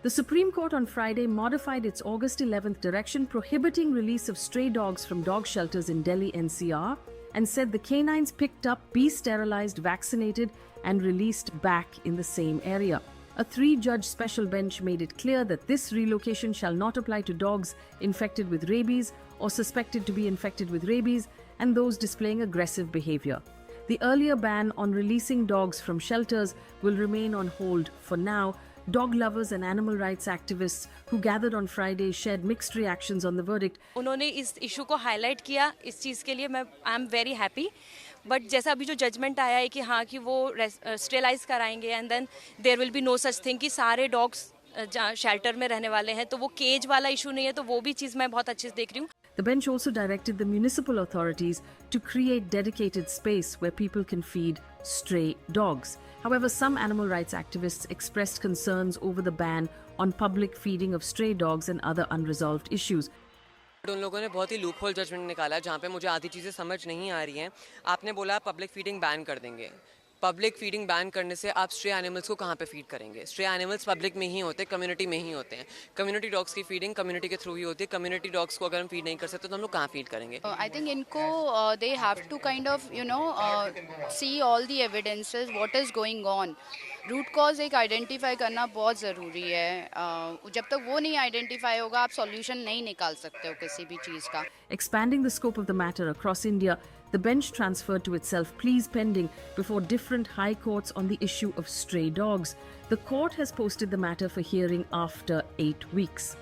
The Supreme Court on Friday modified its August 11th direction prohibiting release of stray dogs from dog shelters in Delhi NCR and said the canines picked up be sterilized, vaccinated, and released back in the same area. A three-judge special bench made it clear that this relocation shall not apply to dogs infected with rabies or suspected to be infected with rabies and those displaying aggressive behavior. The earlier ban on releasing dogs from shelters will remain on hold for now. Dog lovers and animal rights activists who gathered on Friday shared mixed reactions on the verdict. उन्होंने इस issue को highlight किया, इस चीज़ के लिए मैं I am very happy. But जैसा अभी जो जजमेंट आया है कि हाँ कि वो स्टेलाइज कराएंगे and then there will be no such thing कि सारे डॉग्स शेल्टर में रहने वाले हैं, तो वो केज वाला इशू नहीं है, तो वो भी चीज़ मैं बहुत अच्छे से देख रही हूँ. The bench also directed the municipal authorities to create dedicated space where people can feed stray dogs. However, some animal rights activists expressed concerns over the ban on public feeding of stray dogs and other unresolved issues. उन लोगों ने बहुत ही loop hole judgement निकाला जहाँ पे मुझे आधी चीज़ें समझ नहीं आ रही हैं. आपने बोला पब्लिक फीडिंग बैन कर देंगे. पब्लिक फीडिंग बैन करने से आप स्ट्रे एनिमल्स को कहाँ पे फीड करेंगे? स्ट्रे एनिमल्स पब्लिक में ही होते हैं, कम्युनिटी में ही होते हैं. कम्युनिटी डॉग्स की फीडिंग कम्युनिटी के थ्रू ही होती है. कम्युनिटी डॉग्स को अगर हम फीड नहीं कर सकते तो हम लोग कहाँ फीड करेंगे? I think इनको they have to kind of see all the evidences what is going on. Root cause एक आइडेंटिफाई करना बहुत ज़रूरी है. जब तक वो नहीं आइडेंटिफाई होगा आप सॉल्यूशन नहीं निकाल सकते हो किसी भी चीज़ का. Expanding the scope of the matter across India, the bench transferred to itself pleas pending before different high courts on the issue of stray dogs. The court has posted the matter for hearing after 8 weeks.